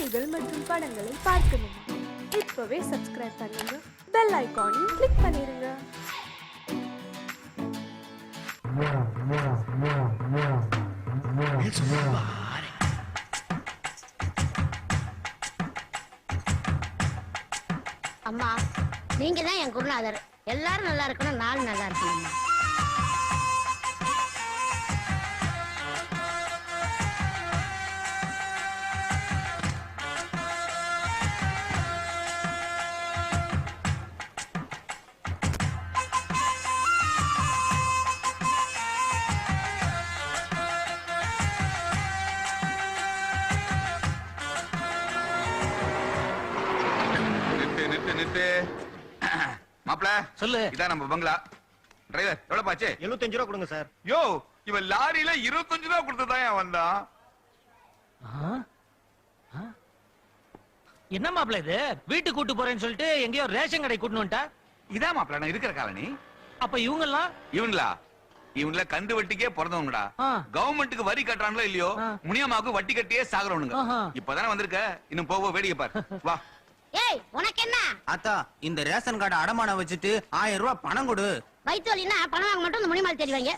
செய்திகள் மற்றும் படங்களை பார்க்கணுமா? இப்பவே சப்ஸ்கிரைப் பண்ணுங்க, பெல் ஐகானையும் கிளிக் பண்ணிருங்க. அம்மா, நீங்க தான் என் குருநாதர். எல்லாரும் நல்லா இருக்கணும், நானும் நல்லா இருக்கணும். மாப்ள சொல்லு, இதான் நம்ம பங்களா. டிரைவர் எவ்வளவு பாச்சு? 75 ரூபா கொடுங்க சார். யோ, இவன் லாரியில 25 ரூபா கொடுத்துதான் வந்தான். என்ன மாப்ள இது? வீட்டுக்கு கூட்டு போறேன்னு சொல்லிட்டு எங்கேயோ ரேஷன் கடை கூட்டு வந்துட்டா? இதான் மாப்ள நான் இருக்கிற காலனி. அப்ப இவங்கெல்லாம் இவங்கள கந்து வட்டிக்கே பிறந்தவங்கடா. கவர்மெண்ட்டுக்கு வரி கட்டுறாங்களோ இல்லையோ, முனியம்மாவுக்கு வட்டி கட்டியே சாகுறவனுங்க. இப்பதானே வந்திருக்க, இன்னும் போக வேடிக்கை பாரு. வா. ஏய், உனக்கு என்ன? அத்தா, இந்த ரேஷன் கார்டு அடமானம் வச்சுட்டு 1000 ரூபாய் பணம் கொடு. வயிற்றுவலின்னா பணம் வாங்க மட்டும் இந்த முனிமால் தெரிவாங்க.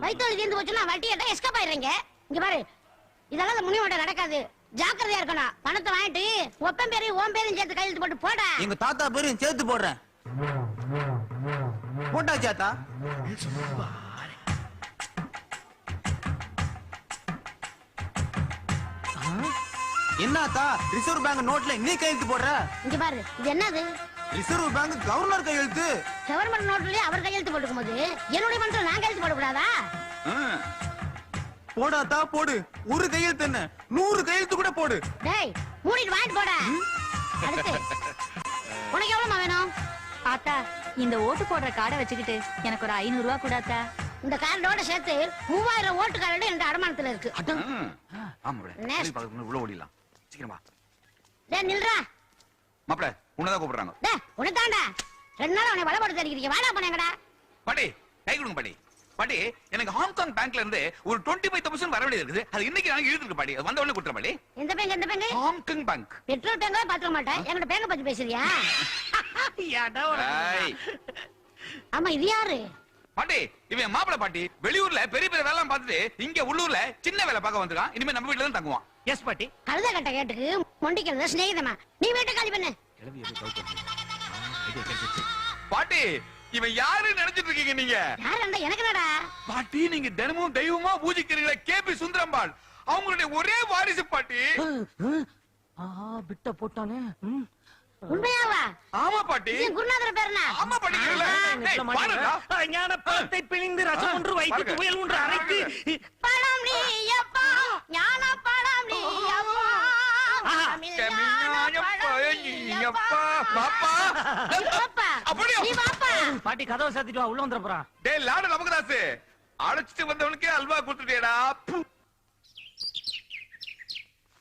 வயிற்றுவலி தீர்ந்து போச்சுன்னா வட்டி கேட்டா எஸ்கேப் ஆயிடுறீங்க. இங்க பாரு, இதெல்லாம் இந்த முனிமாட்ட நடக்காது. ஜாக்கிரதையா இருக்கணும். பணத்தை வாங்கிட்டு ஒப்பன் பேரையும் ஓம் பேரையும் சேர்த்து கையெழுத்து போட்டு போட. எங்க தாத்தா பேரையும் சேர்த்து போடுறேன். போட்டாச்சு அத்தா. என்ன அத்தா, ரிசர்வ் பேங்க் நோட்ல நீ கையெழுத்து போடுற? இங்க பாரு, இது என்னது? ரிசர்வ் பேங்க் கவர்னர் கையெழுத்து. கவர்மெண்ட் நோட்லயே அவர் கையெழுத்து போட்டுக்கும் போது என்னுடைய பணத்துல நான் கையெழுத்து போடக்கூடாதா? போடாத்தா போடு. ஒரு கையெழுத்து என்ன, 100 கையெழுத்து கூட போடு. டேய், மூடிட்டு வாங்கிட்டு போட. அடுத்து உனக்கு எவ்வளவுமா வேணும்? ஆத்தா, இந்த ஓட்டு போடுற கார்டை வச்சுக்கிட்டு எனக்கு ஒரு 500 ரூபாய் கூடாத்தா. இந்த கார்டோட சேர்த்து 3000 ஓட்டு கார்டு என்ற அடமானத்துல இருக்கு. உள்ள ஓடிடலாம். சீக்கிரமா. டேய் நில்றா. மாப்ள உன்னதான் கூப்பிடுறாங்க. டேய், உனதாண்டா. 2 நாள் உன்னை வலப்படுத்தி அடிக்கிறீங்க. வாடா போனேங்கடா. பாட்டி கை கொடுங்க பாட்டி. பாட்டி, எனக்கு ஹாங்காங் பேங்க்ல இருந்து ஒரு 25,000 வர வேண்டியது இருக்குது. அது இன்னைக்கு நான் இழுத்துருக்கு பாட்டி. அது வந்த உடனே கொடுத்துற பாட்டி. எந்த பேங்க்? எந்த பேங்க்? Hong Kong bank. பெட்ரோல் பேங்கா பாத்துக்க மாட்டேன். எங்கட பேங்க பத்தி பேசுறியா? ஆமா, இது யாரு? பாட்டி, இவன் மாப்பிள பாட்டி. வெளியூர்ல பெரிய பெரிய வேலை பார்த்துட்டு இங்க உள்ளூர்ல சின்ன வேலை பார்க்க வந்திருக்கான். இனிமே நம்ம வீட்டுல தான் தங்குவான். எஸ் பாட்டி. கழுத கட்ட கேட்டுக்கு மொண்டிக்கிறத சிநேகிதமா. நீ வீட்டை காலி பண்ணு. பாட்டி, இவன் யாரு நினைச்சிட்டு இருக்கீங்க நீங்க? யாருடா? எனக்கு என்னடா? பாட்டி, நீங்க தினமும் தெய்வமா பூஜிக்கிறீங்களே கேபி சுந்தரம்பாள், அவங்களுடைய ஒரே வாரிசு பாட்டி. பிட்ட போட்டானே. உண்மையாவா? ஆமா பாட்டி. என் குருநாதர் பேர் என்ன? ஆமா பாட்டி. ஞான பழத்தை பிழிந்து ரசம் ஒன்று வைத்து துவையல் ஒன்று அரைத்து. பழம் நீ அப்பா, ஞான பழம் நீ அப்பா. பாட்டி கதவை சாத்திட்டு வா, உள்ள வந்துற போறான். டேய் லாடு நமக்குதாசு, அழைச்சிட்டு வந்தவனுக்கே அல்வா கொடுத்துட்டேடா.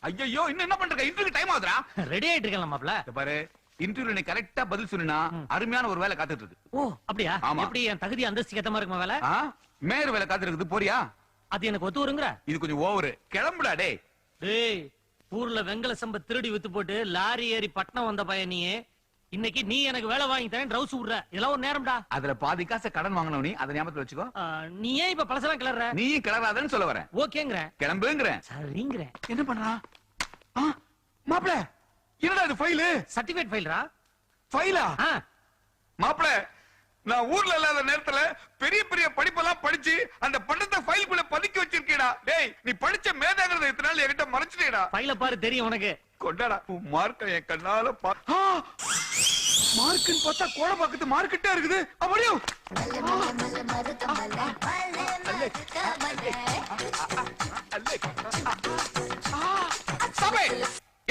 ஐயோ, இன்னும் என்ன பண்ற? Interview time ஆகுதுடா. ரெடி ஆயிட்டு இருக்கேன் மாப்ள. பாரு, இன்டர்வியூல நீ கரெக்ட்டா பதில் சொன்னா அருமையான ஒரு வேலை காத்துட்டு இருக்கு. ஓ அப்படியா? எப்படி என் தகுதி அந்தஸ்து ஏத்த மாதிரி இருக்குமா வேலை? மேயர் வேலை காத்துட்டு இருக்குது. போறியா? அது எனக்கு ஒத்து வருங்கற? இது கொஞ்சம் ஓவர். கிளம்புடா டேய். டேய், ஊர்ல வெங்கல சம்ப திருடி வித்து போட்டு லாரி ஏறி பட்டணம் வந்த பையன் நீ. இன்னைக்கு நீ எனக்கு வேலை வாங்கி தரேன் ரவுஸ் விடுற. இதெல்லாம் ஒரு நேரம்டா. அதுல பாதி காசை கடன் வாங்கணும். நீ அதை ஞாபகத்துல வச்சுக்கோ. நீ ஏன் இப்ப பழசெல்லாம் கிளற? நீ கிளறாதன்னு சொல்ல வரேன். ஓகேங்கற. கிளம்புங்கற. சரிங்கற. என்ன பண்றா? மாப்ள, என்னடா இது ஃபைல்? சர்டிபிகேட் ஃபைல்ரா. ஃபைலா? மாப்ள, நான் ஊர்ல இல்லாத நேரத்துல பெரிய பெரிய படிப்பெல்லாம் படிச்சு அந்த பண்டத்தை ஃபைலுக்குள்ள பதுக்கி வச்சிருக்கேடா. டேய், நீ படிச்ச மேதாங்கிறத இத்தனை நாள் என்கிட்ட மறைச்சிட்டேடா. ஃபைல பாரு, தெரியும் உனக்கு. கொண்டாடா மார்க்க என் கண்ணால மார்க்குன்னு பார்த்தா கோட பாக்குது மார்க்கிட்டே இருக்குது. அப்படியே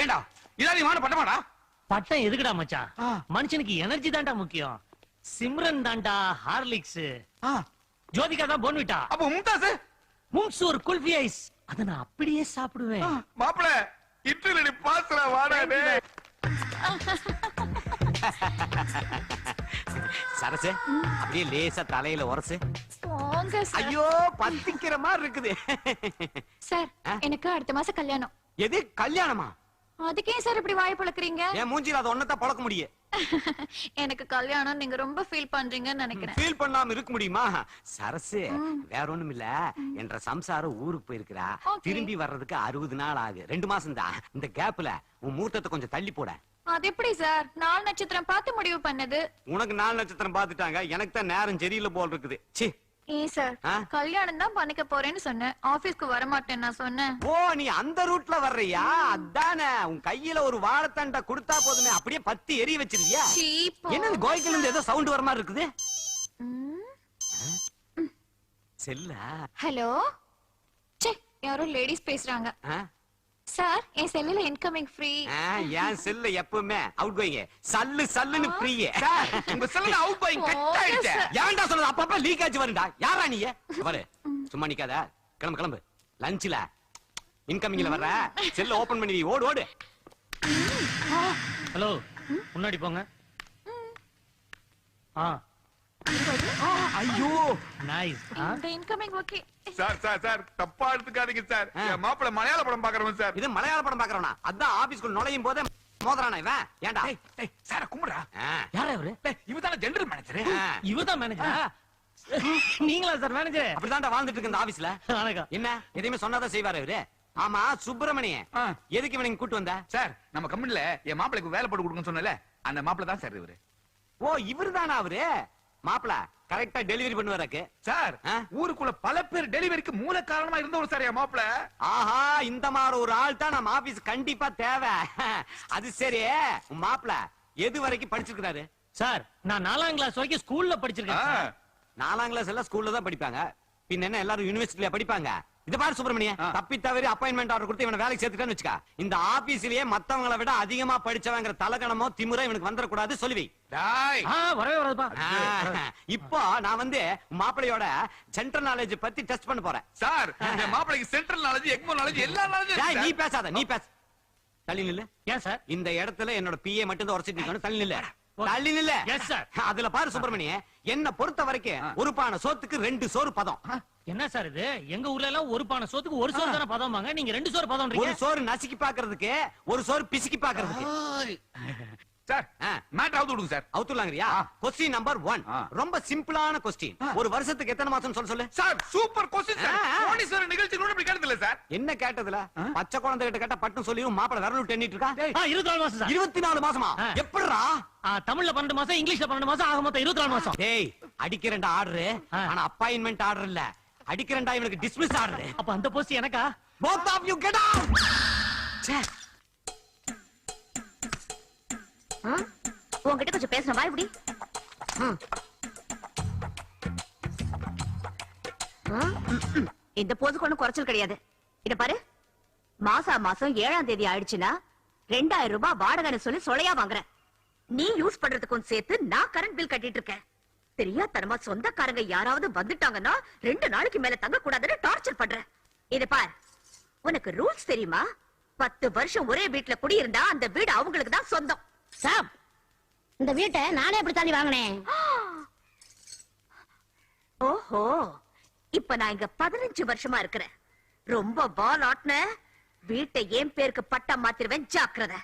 ஏண்டா இதாடி மான பட்டமாடா? பட்டம் எதுக்குடா மச்சான்? மனுஷனுக்கு எனர்ஜி தான்டா முக்கியம். சிம்ரன் தான்டா ஹார்லிக்ஸ், ஜோதிகா தான் போன்விட்டா. அப்ப மும்தாஸ் மும்சூர் குல்ஃபி ஐஸ், அத நான் அப்படியே சாப்பிடுவேன். மாப்ள, இன்டர்வியூல பாஸ்ரா வாடா டேய். சரசே, அப்படியே லேசா தலையில உரசு. ஐயோ, பத்திக்கிற மாதிரி இருக்குது. சார், எனக்கு அடுத்த மாசம் கல்யாணம். எது கல்யாணமா? அதுக்கே சார் இப்படி வாய் பழக்கிறீங்க? என் மூஞ்சில அது ஒன்னதான் பழக்க முடியும். எனக்கு கல்யாணம் நீங்க ரொம்ப ஃபீல் பண்றீங்கன்னு நினைக்கிறேன். ஃபீல் பண்ணாம இருக்க முடியுமா? சரசு வேற ஒண்ணும் இல்ல, என்ற சம்சாரம் ஊருக்கு போயிருக்கிறா. திரும்பி வர்றதுக்கு 60 நாள் ஆகு. 2 மாசம் தான். இந்த கேப்ல உன் முகூர்த்தத்தை கொஞ்சம் தள்ளி போட. அது எப்படி சார்? 4 நட்சத்திரம் பார்த்து முடிவு பண்ணது. உனக்கு 4 நட்சத்திரம் பாத்துட்டாங்க, எனக்கு தான் நேரம் சரியில்லை போல் இருக்குது. சி ஏன் சார், கல்யாணம் தான் பண்ணிக்க போறேன்னு சொன்னேன், ஆபீஸ்க்கு வர மாட்டேன் நான் சொன்னேன். ஓ, நீ அந்த ரூட்ல வர்றியா? அதானே, உன் கையில ஒரு வாழைத்தண்டை கொடுத்தா போதுமே, அப்படியே பத்தி எரிய வச்சிருக்கியா? என்னது கோயில்ல இருந்து ஏதோ சவுண்ட் வர மாதிரி இருக்குது? செல்லா? ஹலோ, சே, யாரோ லேடிஸ் பேசுறாங்க. சார், என் செல்லுல இன்கமிங் ஃப்ரீ. என் செல்ல எப்பவுமே அவுட் கோயிங் சல்லு சல்லுன்னு ஃப்ரீ. உங்க செல்ல அவுட் கோயிங் கட் ஆயிடுச்சு. ஏன்டா சொல்றது? அப்பப்ப லீக் ஆச்சு வருடா. யாரா நீ? பாரு, சும்மா நிக்காத, கிளம்பு கிளம்பு. லஞ்ச்ல இன்கமிங்ல வர்ற, செல்ல ஓபன் பண்ணி ஓடு ஓடு. ஹலோ, முன்னாடி போங்க. ஐயோ நைஸ். இந்த இன்கமிங் ஓகே. சார் தப்பா எடுத்துக்காதீங்க சார். என் மாப்பிள்ளை மலையாள படம் பாக்குறவன் சார். இது மலையாள படம் பாக்குறவனா? அதான் ஆபீஸ்க்குள்ள நுழையும் போதே மோதறானே இவன். ஏன்டா? சார் கும்பிடுறா. யாரா இவரு? இவதான ஜெனரல் மேனேஜர். இவர்தான் மேனேஜரா? நீங்களா சார் மேனேஜர்? அப்படிதான்டா வாழ்ந்துட்டு இருக்கு இந்த ஆபீஸ்ல. என்ன எதையுமே சொன்னதை செய்வாரு இவரு. ஆமா, சுப்பிரமணியன் எதுக்கு இவனை கூட்டு வந்த? சார், நம்ம கம்பெனில என் மாப்பிளைக்கு வேலை போட்டு கொடுக்கணும்னு சொன்னல, அந்த மாப்பிளை தான் சார் இவரு. ஓ, இவருதானா அவரு? மாப்பிள கரெக்டா டெலிவரி பண்ணுவாருக்கு சார். ஊருக்குள்ள பல பேர் டெலிவரிக்கு மூல காரணமா இருந்த ஒரு சார் என் மாப்பிள. ஆஹா, இந்த மாதிரி ஒரு ஆள் தான் நம்ம ஆபீஸ் கண்டிப்பா தேவை. அது சரி, உன் மாப்பிள எது வரைக்கும் படிச்சிருக்காரு? சார், நான் 4ஆம் கிளாஸ் வரைக்கும் ஸ்கூல்ல படிச்சிருக்கேன். 4ஆம் கிளாஸ் எல்லாம் ஸ்கூல்ல தான் படிப்பாங்க. பின்ன என்ன எல்லாரும் யூனிவர்சிட்டில படிப்பாங்க? இது பாரு சுப்பிரமணியன், தப்பி தவறி அப்பாயின்மெண்ட் ஆர்டர் கொடுத்து இவனை வேலைக்கு சேர்த்துட்டான்னு வச்சுக்க, இந்த ஆபீஸ்லயே மத்தவங்களை விட அதிகமா படிச்சவங்கிற தலகணமோ திமுறை இவனுக்கு வந்துடக்கூடாது. சொல்லுவி. வரவே வராதுப்பா. இப்போ நான் வந்து மாப்பிளையோட சென்ட்ரல் நாலேஜ் பத்தி டெஸ்ட் பண்ண போறேன். சார், என் மாப்பிளைக்கு சென்ட்ரல் நாலேஜ், எக்மோ நாலேஜ், எல்லா நாலேஜ். நீ பேசாத, நீ பேச. தள்ளி நில்லு. ஏன் சார்? இந்த இடத்துல என்னோட பிஏ மட்டும் தான் உரைச்சிட்டு நிக்கணும். தள்ளி நில்லு. தள்ளி நில்லு. Yes sir. அதுல பாரு சுப்பிரமணியன், என்ன பொறுத்த வரைக்கும் ஒரு பானை சோத்துக்கு 2 சோறு பதம். என்ன சார் இது? எங்க ஊர்ல எல்லாம் ஒரு பானை சோத்துக்கு ஒரு சோறு தானே பதம்பாங்க, நீங்க 2 சோறு பதம்ன்றீங்க. ஒரு சோறு நசுக்கி பாக்குறதுக்கு, ஒரு சோறு பிசுக்கி பாக்குறதுக்கு. சார், மேட்டர் அவுத்து விடுங்க சார். அவுத்துலாங்கறியா? क्वेश्चन நம்பர் 1 ரொம்ப சிம்பிளான क्वेश्चन. ஒரு வருஷத்துக்கு எத்தனை மாசம் சொல்லு. Sir, super question sir. கோடீஸ்வரர் நிகழ்ச்சி கூட இப்படி கேட்டதில்ல சார். என்ன கேட்டதுல? பச்சை குழந்தை கிட்ட கேட்டா பட்டு சொல்லிரும், மாப்பிள விரல் எண்ணிட்டு இருக்கா. 24 மாசம் சார். 24 மாசமா? எப்படிடா? தமிழ்ல 12 மாசம், இங்கிலீஷ்ல 12 மாசம், ஆக மொத்தம் 24 மாசம். டேய், அடிக்கிறேன்டா ஆர்டர். ஆனா அப்பாயின்மெண்ட் ஆர்டர் இல்ல, அடிக்கிறேன்டா இவனுக்கு டிஸ்மிஸ் ஆர்டர். அப்ப அந்த போஸ்ட் எனக்கா? both of you get out. ச்சே, உன்கிட்ட கொஞ்சம் பேசணும், வாய் இப்படி. இந்த போதுக்கு ஒண்ணும் குறைச்சல் கிடையாது. இத பாரு, மாசம் 7ஆம் தேதி ஆயிடுச்சுன்னா 2000 ரூபாய் வாடகைன்னு சொல்லி சொலையா வாங்குறேன். நீ யூஸ் பண்றதுக்கும் சேர்த்து நான் கரண்ட் பில் கட்டிட்டு இருக்கேன். தெரியாதனமா சொந்தக்காரங்க யாராவது வந்துட்டாங்கன்னா 2 நாளைக்கு மேல தங்க கூடாதுன்னு டார்ச்சர் பண்றேன். இத பார், உனக்கு ரூல்ஸ் தெரியுமா? 10 வருஷம் ஒரே வீட்டுல குடியிருந்தா அந்த வீடு அவங்களுக்கு தான் சொந்தம். சாப், இந்த வீட்டை நானே எப்படி தாண்டி வாங்கினேன்? ஓஹோ, இப்ப நான் இங்க 15 வருஷமா இருக்கிறேன். ரொம்ப பால் ஆட்ன வீட்டை என் பேருக்கு பட்டா மாத்திருவேன், ஜாக்கிரதை.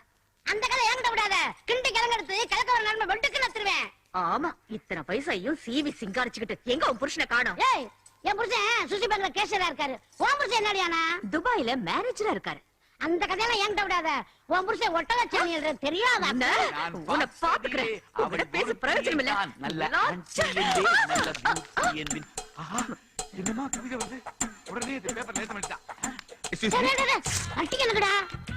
அந்த கதை என்கிட்ட விடாத. கிண்டி கிளங்கெடுத்து கிழக்க ஒரு நன்மை வெட்டுக்கு நத்துருவேன். ஆமா, இத்தனை பைசாயும் சீவி சிங்காரிச்சுக்கிட்டு எங்க உன் புருஷனை காணோம்? ஏய், என் புருஷன் சுசி பேங்க்ல கேஷியரா இருக்காரு. உன் புருஷன் என்னடியானா? துபாயில மேனேஜரா இருக்காரு. அந்த கதையெல்லாம் என்கிட்ட விடாத. உன் புருஷன் ஒட்டகச்சாமி தெரியாத. உன்னை பாத்துக்கிறேன். உன்கிட்ட பேச பிரயோஜனம் இல்ல. என்னமா கவிதை வருது? உடனே இந்த பேப்பர் லேட் பண்ணிட்டான்.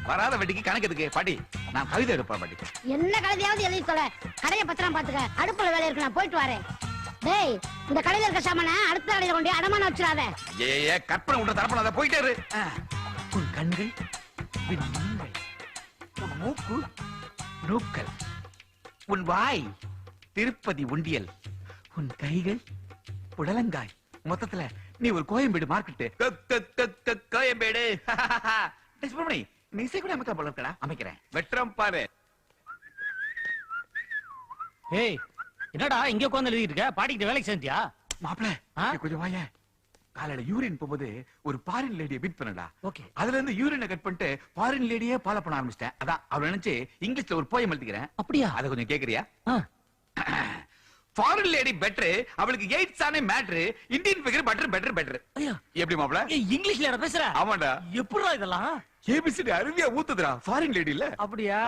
வராத வட்டிக்கு கணக்கு எதுக்கு பாட்டி? நான் கவிதை எடுப்பேன் பாட்டி. என்ன கவிதையாவது எழுதி சொல்ல. கடையை பத்திரம் பாத்துக்க. அடுப்புல வேலை இருக்கு, நான் போயிட்டு வரேன். டேய், இந்த கடையில இருக்க சாமான அடுத்த கடையில கொண்டு அடமான வச்சிடாத. ஏ கற்பனை உண்ட தரப்படாத, போயிட்டே இரு. உன் கண்கள் விண்மீன்கள், உன் மூக்கு நூக்கல், உன் வாய் திருப்பதி உண்டியல், உன் கைகள் புடலங்காய். மொத்தத்துல நீ ஒரு கோயம்பேடு மார்க்கெட். கோயம்பேடு. சுப்பிரமணி, நீ இசை கூட அமைக்க போல இருக்கடா. அமைக்கிறேன், வெற்றம் பாரு. ஏய், என்னடா இங்க உட்கார்ந்து எழுதிட்டு இருக்க? பாட்டிக்கிட்ட வேலைக்கு சேர்ந்தியா? மாப்பிள, கொஞ்சம் வாய. காலையில யூரின் போகும்போது ஒரு பாரின் லேடியை மீட் பண்ணடா. ஓகே. அதுல இருந்து யூரினை கட் பண்ணிட்டு பாரின் லேடியே ஃபாலோ பண்ண ஆரம்பிச்சிட்டேன். அதான் அவளை நினைச்சு இங்கிலீஷ்ல ஒரு போயம் எழுதிக்கிறேன். அப்படியா? அதை கொஞ்சம் கேக்குறியா? ஆ. ஃபாரின் லேடி பெட்டர், அவளுக்கு எய்ட்ஸ் ஆனே matter, Indian figure better better better. ஐயா, எப்படி மாப்ள? ஏய், இங்கிலீஷ்ல யார பேசுற? ஆமாடா. எப்படிடா இதெல்லாம்? ஏபிசிடி அருவியா ஊத்துதுடா ஃபாரின் லேடி இல்ல. அப்படியா?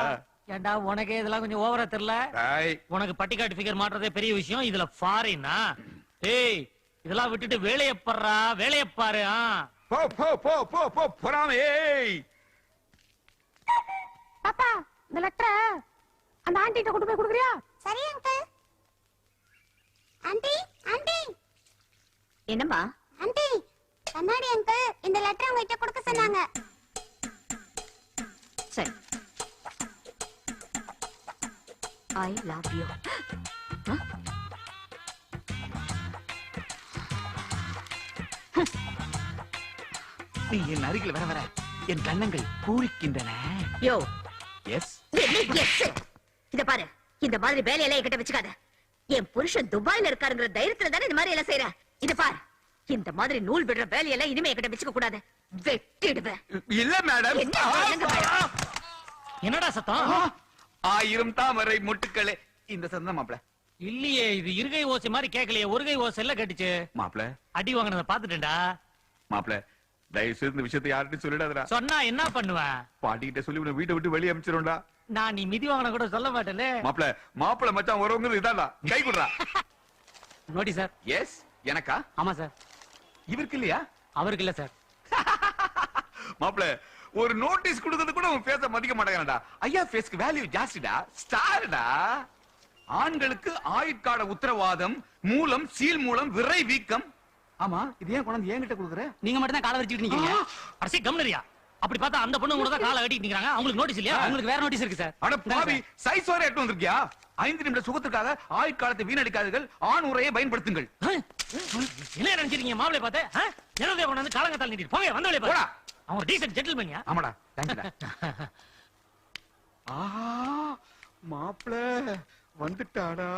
ஏண்டா உனக்கு இதெல்லாம் கொஞ்சம் ஓவரா தெரியல? டேய், உனக்கு பட்டிக்காட்டு ஃபிகர் மாற்றதே பெரிய விஷயம், இதுல ஃபாரினா? ஏய், இதெல்லாம் விட்டுட்டு வேலைய பாருடா, வேலைய பாரு. போ போ போ போ போ போறாமே. ஏய் பாப்பா இந்த லெட்டரை அந்த ஆண்டிட்ட கொண்டு போய் கொடுக்குறியா? சரி அங்கிள். Aunty aunty. என்னம்மா? ஆண்டி கண்ணாடி அங்கிள் இந்த லெட்டர் உங்ககிட்ட கொடுக்க சொன்னாங்க. சரி. I love you. நீ என் அருகில் வர வர என் கண்ணங்கள் பூரிக்கின்றன. யோ. எஸ். இத பாரு, இந்த மாதிரி வேலையெல்லாம் என்கிட்ட வச்சுக்காத. என் புருஷன் துபாயில இருக்காருங்கிற தைரியத்துல தானே இந்த மாதிரி எல்லாம் செய்யற. இத பாரு, இந்த மாதிரி நூல் விடுற வேலையெல்லாம் இனிமே என்கிட்ட வச்சுக்க கூடாது. வெட்டிடுவேன். இல்ல மேடம். என்ன சொல்லுங்க மேடம்? என்னடா சத்தம்? 1000 தாமரை முட்டுக்களே. இந்த சத்தம் மாப்ள. இல்லையே, இது இருகை ஓசை மாதிரி கேட்கலையே, ஒரு கை ஓசை எல்லாம் கேட்டுச்சு. மாப்ள அடி வாங்கினத பாத்துட்டேன்டா. மாப்ள தயவு செய்து இந்த விஷயத்தை யார்கிட்டயும் சொல்லிடாதடா. சொன்னா என்ன பண்ணுவேன்? பாட்டிகிட்ட சொல்லி உன்னை வீட்டை விட்டு வெளியே அனுப்பிச்சிரும்டா. நான் நீ மிதி வாங்கின கூட சொல்ல மாட்டேனே. மாப்ள மாப்பிள மச்சான் வரவங்க இதான்டா. கை குடுறா. Naughty sir. எஸ். எனக்கா? ஆமா சார். இவருக்கு இல்லையா? அவருக்கு இல்ல சார். மாப்ள ஒரு நோட்டீஸ் கொடுக்கிறது கூட உன் ஃபேஸ மதிக்க மாட்டேங்கடா. ஐயா ஃபேஸ்க்கு வேல்யூ ஜாஸ்திடா. ஸ்டார்டா. ஆண்களுக்கு ஆயுட்கால உத்தரவாதம், மூலம் சீல் மூலம் விரை வீக்கம். ஆமா, இது ஏன் கொண்டு என்கிட்ட கொடுக்குற? நீங்க மட்டும் தான் காலை வச்சிட்டு இருக்கீங்க. அரசி கம்னரியா? அப்படி பார்த்தா அந்த பொண்ணு கூட தான் காலை கட்டிட்டு நிக்கறாங்க. அவங்களுக்கு நோட்டீஸ் இல்லையா? அவங்களுக்கு வேற நோட்டீஸ் இருக்கு சார். அட பாவி, சைஸ் வரை எட்டு வந்திருக்கியா? 5 நிமிட சுகத்துக்காக ஆயுட்காலத்தை வீணடிக்காதீர்கள். ஆண் உரையை பயன்படுத்துங்கள். என்ன நினைச்சிருக்கீங்க மாப்பிளை பார்த்து? என்னதே கொண்டு வந்து காலங்கத்தால் நீட்டிட்டு போங்க, வந்தவளே போடா. பாரு. அவன் டீசன்ட் ஜென்டில்மேன்யா. ஆமாடா, தேங்க்ஸ்டா. ஆஹா, மாப்ள வந்துட்டாடா.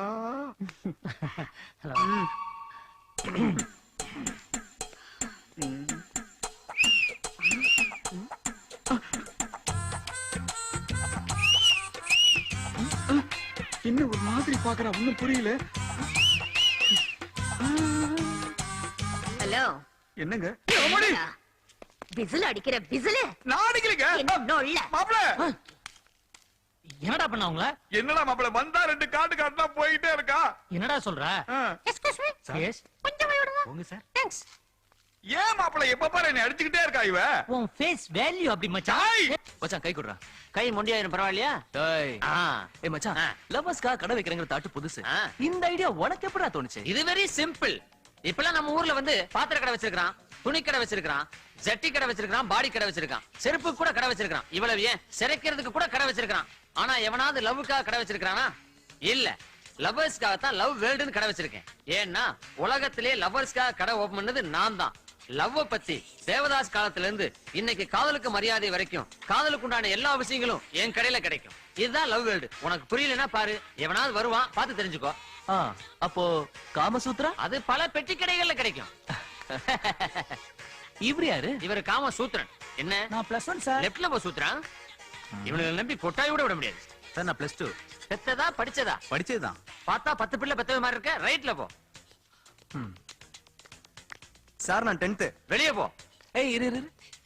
என்ன ஒரு மாதிரி பாக்குறா, ஒண்ணும் புரியல. ஹலோ. என்னங்க? விசில் அடிக்கிற விசில். நான் அடிக்கலைங்க. என்ன நொல்ல? மாப்ள என்னடா பண்ண அவங்கள? என்னடா மாப்ள வந்தா 2 காட்டு காட்டுனா போயிட்டே இருக்கா. என்னடா சொல்ற? Excuse me. எஸ். கொஞ்சம் போய் விடுங்க. போங்க சார். தேங்க்ஸ். ஏன் மாப்ள எப்ப பாரு என்ன அடிச்சுக்கிட்டே இருக்கா இவ? உன் ஃபேஸ் வேல்யூ அப்படி மச்சான். ஐய்! மச்சான் கை குடுறா. கை மொண்டியாயிரும் பரவாயில்லையா? டேய். ஆ. ஏய் மச்சான், லவர்ஸ்கா கடை வைக்கிறங்கிற தாட்டு புதுசு. ஆ. இந்த ஐடியா உனக்கு எப்படா தோணுச்சு? இது வெரி சிம்பிள். இப்பெல்லாம் நம்ம ஊர்ல வந்து பாத்திர கடை வச்சிருக்கான், துணி கடை வச்சிருக்கான், ஜட்டி கடை வச்சிருக்கான், பாடி கடை வச்சிருக்கான், செருப்பு கூட கடை வச்சிருக்கான். இவ்வளவு ஏன் சிறைக்கிறதுக்கு கூட கடை வச்சிருக்கான். ஆனா எவனாவது லவ்வுக்காக கடை வச்சிருக்கானா? இல்ல. லவ்வர்ஸ்க்காக தான் லவ் வேர்ல்டுன்னு கடை வச்சிருக்கேன். ஏன்னா உலகத்திலே லவ்வர்ஸ்க்காக கடை ஓபன் பண்ணது நான் தான். லவ்வ பத்தி தேவதாஸ் காலத்துல இருந்து இன்னைக்கு காதலுக்கு மரியாதை வரைக்கும் காதலுக்கு உண்டான எல்லா விஷயங்களும் என் கடையில கிடைக்கும். இதுதான் லவ் வேர்ல்டு. உனக்கு புரியலன்னா பாரு, எவனாவது வருவான், பார்த்து தெரிஞ்சுக்கோ. அப்போ காமசூத்ரா? அது பல பெட்டி கடைகள்ல கிடைக்கும். இவரு யாரு? இவர் காமசூத்ரன். என்ன? நான் +1 சார். லெப்ட்ல போ சூத்ரன். இவனுங்களை நம்பி கொட்டாய் கூட விட முடியாது. சார் நான் +2. பெத்ததா படிச்சதா? படிச்சதுதான். பார்த்தா 10 பிள்ளை பெத்தது மாதிரி இருக்க. ரைட்ல போ. சார் நான் 10th. வெளியே போ. ஏய் இரு இரு.